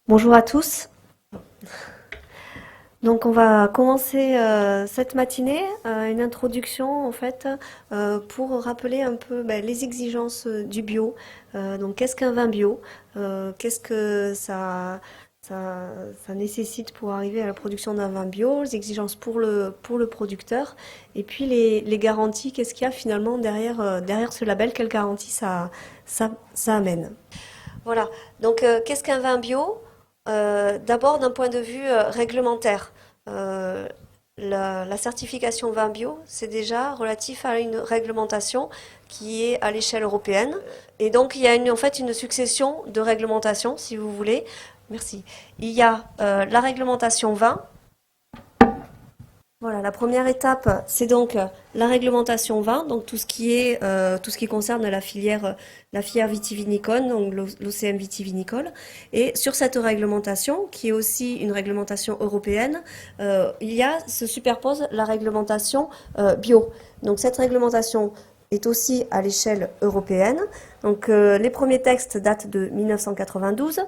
Bonjour à tous. Donc on va commencer cette matinée, une introduction en fait pour rappeler un peu les exigences du bio. Donc qu'est-ce qu'un vin bio? Qu'est-ce que ça, ça nécessite pour arriver à la production d'un vin bio? Les exigences pour le producteur et puis les garanties. Qu'est-ce qu'il y a finalement derrière, derrière ce label? Quelles garanties ça amène? Voilà. Donc, qu'est-ce qu'un vin bio? D'abord, d'un point de vue réglementaire, euh, la certification vin bio, c'est déjà relatif à une réglementation qui est à l'échelle européenne. Et donc, il y a en fait une succession de réglementations, si vous voulez. Merci. Il y a la réglementation vin. Voilà, la première étape, c'est donc la réglementation vin, donc tout ce qui concerne la filière vitivinicole, donc l'OCM vitivinicole. Et sur cette réglementation, qui est aussi une réglementation européenne, se superpose la réglementation bio. Donc cette réglementation est aussi à l'échelle européenne. Donc les premiers textes datent de 1992.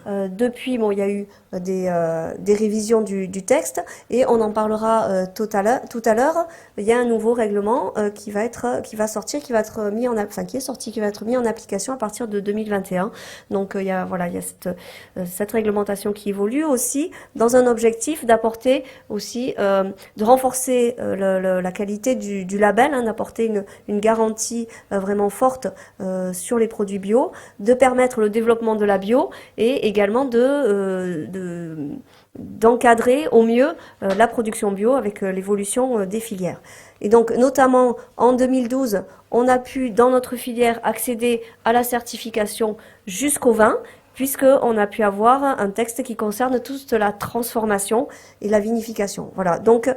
Depuis, bon, il y a eu des révisions du texte et on en parlera tout à l'heure. Il y a un nouveau règlement qui va sortir, qui va être mis en enfin, qui est sorti, qui va être mis en application à partir de 2021. Donc il y a voilà, il y a cette réglementation qui évolue aussi dans un objectif d'apporter aussi de renforcer la qualité du label, hein, d'apporter une garantie vraiment forte sur les produits bio, de permettre le développement de la bio et également d'encadrer au mieux la production bio avec l'évolution des filières. Et donc, notamment en 2012, on a pu, dans notre filière, accéder à la certification jusqu'au vin, puisqu'on a pu avoir un texte qui concerne toute la transformation et la vinification. Voilà. Donc,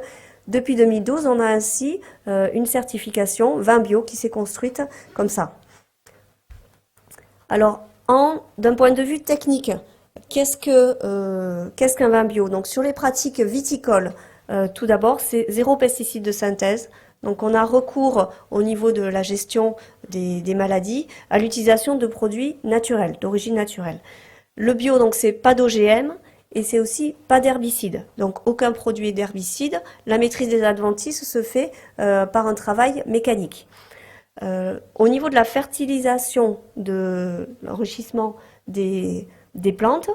depuis 2012, on a ainsi une certification vin bio qui s'est construite comme ça. Alors, d'un point de vue technique, qu'est-ce qu'un vin bio? Donc, sur les pratiques viticoles, tout d'abord, c'est zéro pesticide de synthèse. Donc, on a recours au niveau de la gestion des maladies à l'utilisation de produits naturels, d'origine naturelle. Le bio, donc, c'est pas d'OGM et c'est aussi pas d'herbicide. Donc, aucun produit d'herbicide. La maîtrise des adventices se fait par un travail mécanique. Au niveau de la fertilisation, de l'enrichissement des plantes,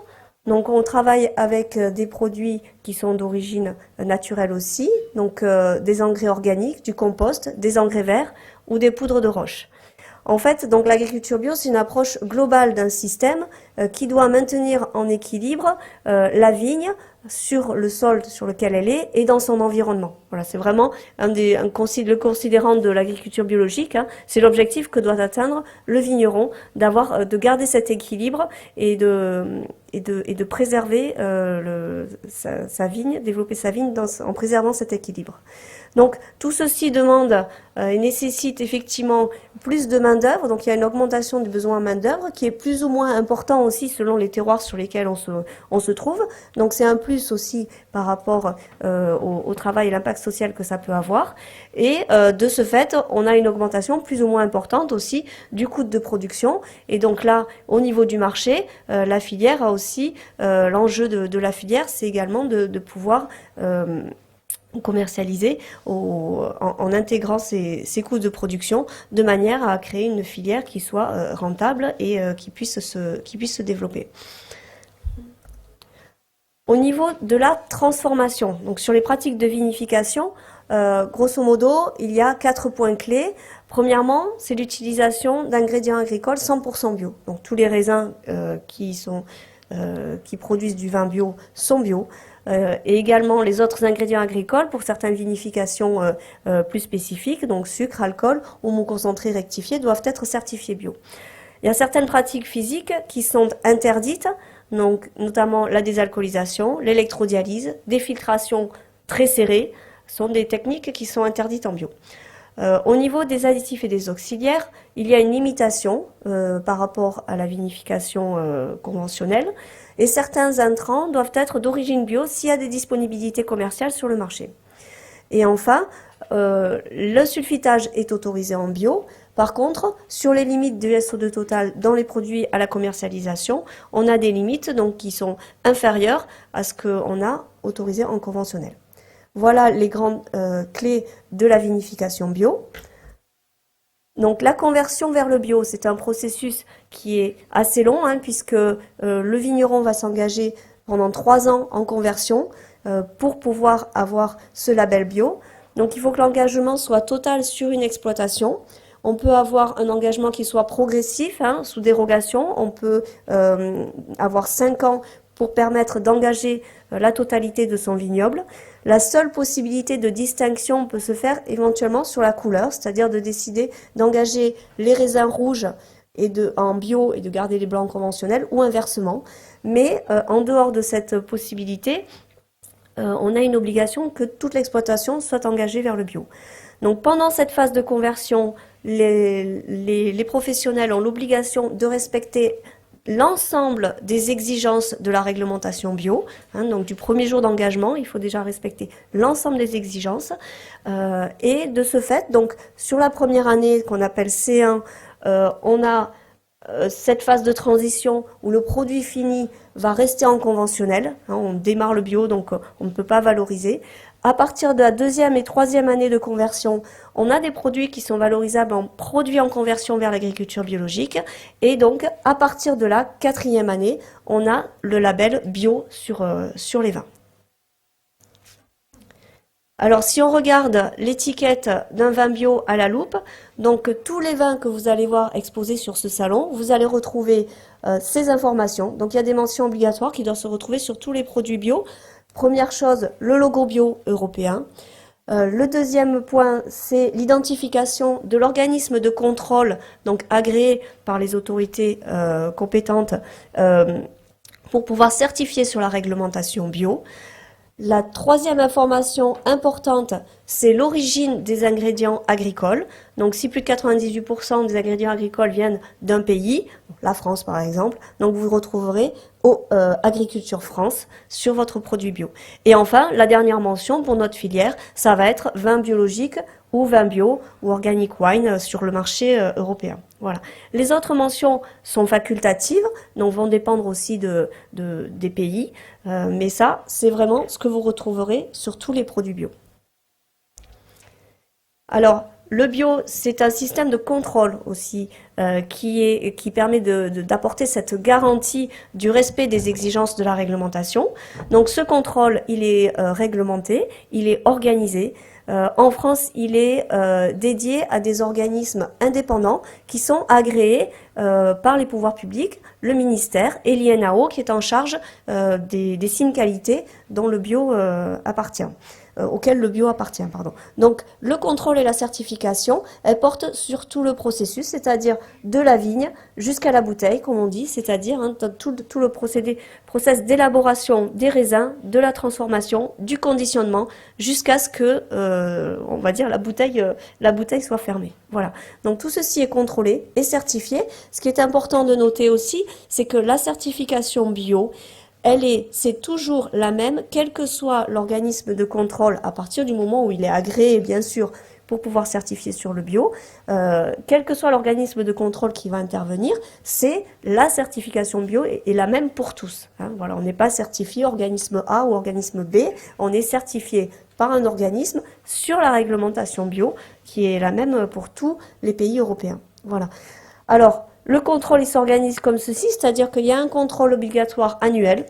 donc on travaille avec des produits qui sont d'origine naturelle aussi, donc des engrais organiques, du compost, des engrais verts ou des poudres de roche. En fait, donc l'agriculture bio, c'est une approche globale d'un système qui doit maintenir en équilibre la vigne sur le sol sur lequel elle est et dans son environnement. Voilà, c'est vraiment le considérant de l'agriculture biologique. Hein, c'est l'objectif que doit atteindre le vigneron, de garder cet équilibre et de préserver sa vigne, développer sa vigne en préservant cet équilibre. Donc tout ceci demande et nécessite effectivement plus de main-d'œuvre. Donc il y a une augmentation du besoin en main-d'œuvre qui est plus ou moins important aussi selon les terroirs sur lesquels on se trouve. Donc c'est un plus aussi par rapport au travail et l'impact social que ça peut avoir. Et de ce fait, on a une augmentation plus ou moins importante aussi du coût de production. Et donc là, au niveau du marché, la filière a aussi l'enjeu de la filière, c'est également de pouvoir commercialiser en intégrant ces coûts de production de manière à créer une filière qui soit rentable et qui puisse se développer. Au niveau de la transformation, donc sur les pratiques de vinification, grosso modo, il y a 4 points clés. Premièrement, c'est l'utilisation d'ingrédients agricoles 100% bio. Donc tous les raisins qui produisent du vin bio sont bio. Et également les autres ingrédients agricoles pour certaines vinifications plus spécifiques, donc sucre, alcool ou mou concentré rectifié, doivent être certifiés bio. Il y a certaines pratiques physiques qui sont interdites, donc notamment la désalcoolisation, l'électrodialyse, des filtrations très serrées, sont des techniques qui sont interdites en bio. Au niveau des additifs et des auxiliaires, il y a une limitation par rapport à la vinification conventionnelle et certains intrants doivent être d'origine bio s'il y a des disponibilités commerciales sur le marché. Et enfin, le sulfitage est autorisé en bio. Par contre, sur les limites de SO2 total dans les produits à la commercialisation, on a des limites donc qui sont inférieures à ce qu'on a autorisé en conventionnel. Voilà les grandes clés de la vinification bio. Donc la conversion vers le bio, c'est un processus qui est assez long, puisque le vigneron va s'engager pendant 3 ans en conversion pour pouvoir avoir ce label bio. Donc il faut que l'engagement soit total sur une exploitation. On peut avoir un engagement qui soit progressif, sous dérogation. On peut avoir 5 ans pour permettre d'engager la totalité de son vignoble. La seule possibilité de distinction peut se faire éventuellement sur la couleur, c'est-à-dire de décider d'engager les raisins rouges en bio et de garder les blancs conventionnels, ou inversement. Mais en dehors de cette possibilité, on a une obligation que toute l'exploitation soit engagée vers le bio. Donc pendant cette phase de conversion, les professionnels ont l'obligation de respecter l'ensemble des exigences de la réglementation bio. Donc du premier jour d'engagement, il faut déjà respecter l'ensemble des exigences. Et de ce fait, donc sur la première année qu'on appelle C1, on a cette phase de transition où le produit fini va rester en conventionnel. On démarre le bio, donc on ne peut pas valoriser. À partir de la 2e et 3e année de conversion, on a des produits qui sont valorisables en produits en conversion vers l'agriculture biologique. Et donc, à partir de la 4e année, on a le label bio sur les vins. Alors, si on regarde l'étiquette d'un vin bio à la loupe, donc tous les vins que vous allez voir exposés sur ce salon, vous allez retrouver ces informations. Donc, il y a des mentions obligatoires qui doivent se retrouver sur tous les produits bio. Première chose, le logo bio européen. Le deuxième point, c'est l'identification de l'organisme de contrôle, donc agréé par les autorités compétentes pour pouvoir certifier sur la réglementation bio. La troisième information importante, c'est l'origine des ingrédients agricoles. Donc si plus de 98% des ingrédients agricoles viennent d'un pays, la France par exemple, donc vous retrouverez Agriculture France sur votre produit bio. Et enfin, la dernière mention pour notre filière, ça va être vin biologique ou vin bio ou organic wine sur le marché européen. Voilà. Les autres mentions sont facultatives, donc vont dépendre aussi des pays, mais ça, c'est vraiment ce que vous retrouverez sur tous les produits bio. Alors, le bio, c'est un système de contrôle aussi qui permet d'apporter cette garantie du respect des exigences de la réglementation. Donc ce contrôle, il est réglementé, il est organisé. En France, il est dédié à des organismes indépendants qui sont agréés par les pouvoirs publics, le ministère et l'INAO qui est en charge des signes qualité dont le bio appartient. Auquel le bio appartient, pardon. Donc, le contrôle et la certification, elles portent sur tout le processus, c'est-à-dire de la vigne jusqu'à la bouteille, comme on dit, c'est-à-dire tout le process d'élaboration des raisins, de la transformation, du conditionnement, jusqu'à ce que, on va dire, la bouteille soit fermée. Voilà. Donc, tout ceci est contrôlé et certifié. Ce qui est important de noter aussi, c'est que la certification bio, c'est toujours la même, quel que soit l'organisme de contrôle, à partir du moment où il est agréé, bien sûr, pour pouvoir certifier sur le bio, quel que soit l'organisme de contrôle qui va intervenir, c'est la certification bio est la même pour tous. Voilà, on n'est pas certifié organisme A ou organisme B, on est certifié par un organisme sur la réglementation bio, qui est la même pour tous les pays européens. Voilà. Alors, le contrôle, il s'organise comme ceci, c'est-à-dire qu'il y a un contrôle obligatoire annuel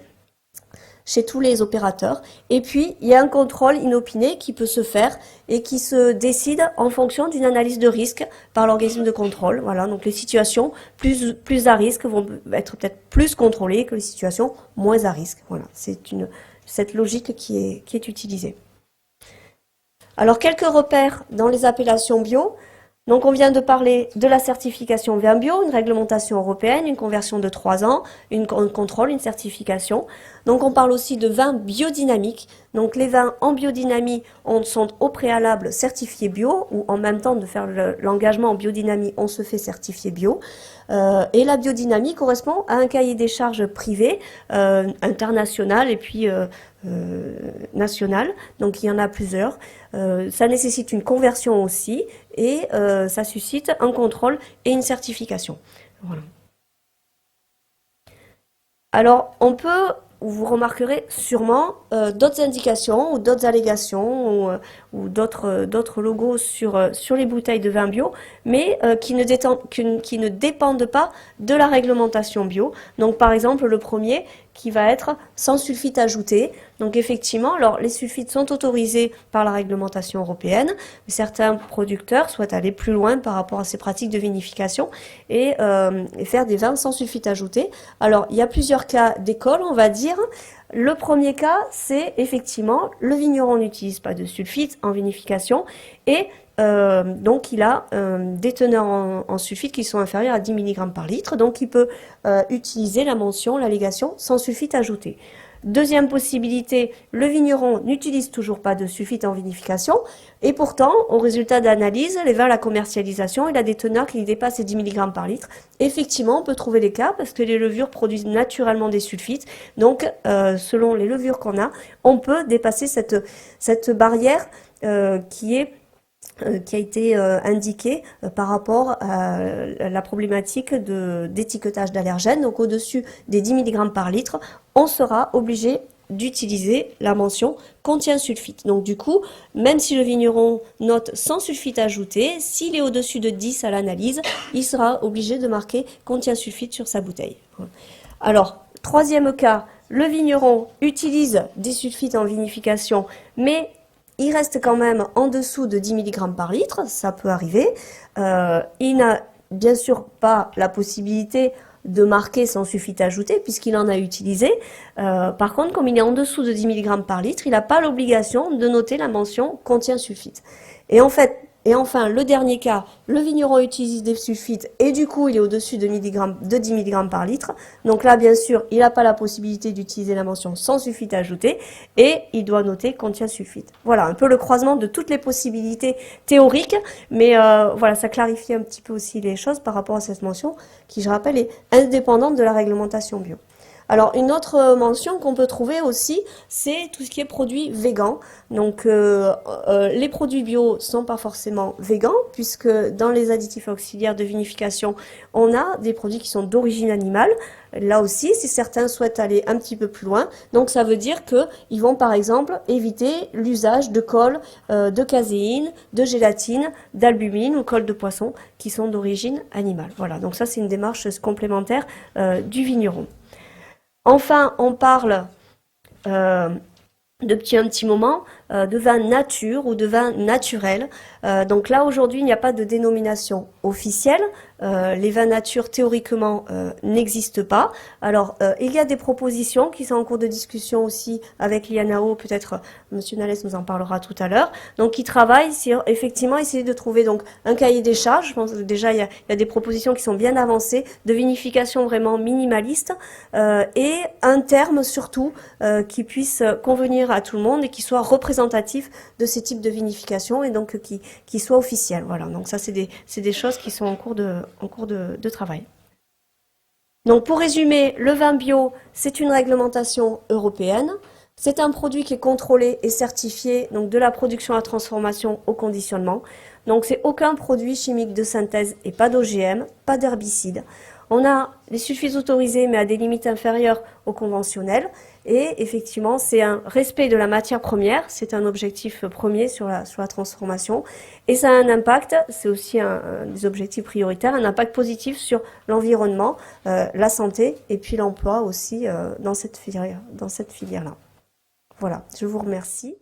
chez tous les opérateurs. Et puis, il y a un contrôle inopiné qui peut se faire et qui se décide en fonction d'une analyse de risque par l'organisme de contrôle. Voilà, donc les situations plus à risque vont être peut-être plus contrôlées que les situations moins à risque. Voilà, c'est cette logique qui est utilisée. Alors, quelques repères dans les appellations bio. Donc on vient de parler de la certification vin bio, une réglementation européenne, une conversion de 3 ans, un contrôle, une certification. Donc on parle aussi de vin biodynamique. Donc les vins en biodynamie sont au préalable certifiés bio, ou en même temps de faire l'engagement en biodynamie, on se fait certifier bio. Et la biodynamie correspond à un cahier des charges privé, international et puis national. Donc il y en a plusieurs. Ça nécessite une conversion aussi et ça suscite un contrôle et une certification. Voilà. Alors, on peut, vous remarquerez sûrement d'autres indications ou d'autres allégations ou d'autres logos sur les bouteilles de vin bio, mais qui ne dépendent pas de la réglementation bio. Donc, par exemple, le premier qui va être sans sulfite ajouté. Donc, effectivement, alors les sulfites sont autorisés par la réglementation européenne, mais certains producteurs souhaitent aller plus loin par rapport à ces pratiques de vinification et faire des vins sans sulfite ajouté. Alors, il y a plusieurs cas d'école, on va dire. Le premier cas, c'est effectivement le vigneron n'utilise pas de sulfite en vinification et donc il a des teneurs en sulfite qui sont inférieures à 10 mg par litre, donc il peut utiliser la mention, l'allégation sans sulfite ajouté. Deuxième possibilité, le vigneron n'utilise toujours pas de sulfite en vinification et pourtant, au résultat d'analyse, les vins à la commercialisation, il a des teneurs qui dépassent les 10 mg par litre. Effectivement, on peut trouver les cas parce que les levures produisent naturellement des sulfites. Donc, selon les levures qu'on a, on peut dépasser cette barrière qui a été indiquée par rapport à la problématique d'étiquetage d'allergènes. Donc au-dessus des 10 mg par litre, on sera obligé d'utiliser la mention contient sulfite. Donc du coup, même si le vigneron note sans sulfite ajouté, s'il est au-dessus de 10 à l'analyse, il sera obligé de marquer contient sulfite sur sa bouteille. Alors, troisième cas, le vigneron utilise des sulfites en vinification, mais il reste quand même en dessous de 10 mg par litre, ça peut arriver. Il n'a bien sûr pas la possibilité de marquer sans sulfite ajouté puisqu'il en a utilisé. Par contre, comme il est en dessous de 10 mg par litre, il n'a pas l'obligation de noter la mention contient sulfite. Et enfin, le dernier cas, le vigneron utilise des sulfites et du coup, il est au-dessus de 10 mg par litre. Donc là, bien sûr, il n'a pas la possibilité d'utiliser la mention sans sulfite ajouté et il doit noter contient sulfite. Voilà, un peu le croisement de toutes les possibilités théoriques, mais voilà, ça clarifie un petit peu aussi les choses par rapport à cette mention qui, je rappelle, est indépendante de la réglementation bio. Alors, une autre mention qu'on peut trouver aussi, c'est tout ce qui est produits végans. Donc, les produits bio sont pas forcément végans, puisque dans les additifs auxiliaires de vinification, on a des produits qui sont d'origine animale. Là aussi, si certains souhaitent aller un petit peu plus loin, donc ça veut dire qu'ils vont par exemple éviter l'usage de colle, de caséine, de gélatine, d'albumine ou colle de poisson qui sont d'origine animale. Voilà, donc ça c'est une démarche complémentaire du vigneron. Enfin, on parle depuis un petit moment de vin nature ou de vin naturel. Donc là, aujourd'hui, il n'y a pas de dénomination officielle. Les vins nature, théoriquement, n'existent pas. Alors, il y a des propositions qui sont en cours de discussion aussi avec l'INAO. Peut-être Monsieur Nalès nous en parlera tout à l'heure. Donc, ils travaillent sur, effectivement, essayer de trouver donc un cahier des charges. Je pense que déjà, il y a des propositions qui sont bien avancées, de vinification vraiment minimaliste et un terme surtout qui puisse convenir à tout le monde et qui soit représentatif de ces types de vinification et donc qui soit officiel. Voilà, donc ça c'est des choses qui sont en cours de travail. Donc pour résumer, le vin bio, c'est une réglementation européenne. C'est un produit qui est contrôlé et certifié, donc de la production à la transformation au conditionnement. Donc c'est aucun produit chimique de synthèse et pas d'OGM, pas d'herbicide. On a les sulfites autorisés, mais à des limites inférieures aux conventionnels. Et effectivement, c'est un respect de la matière première. C'est un objectif premier sur la transformation. Et ça a un impact, c'est aussi un des objectifs prioritaires, un impact positif sur l'environnement, la santé et puis l'emploi aussi dans cette filière-là. Voilà, je vous remercie.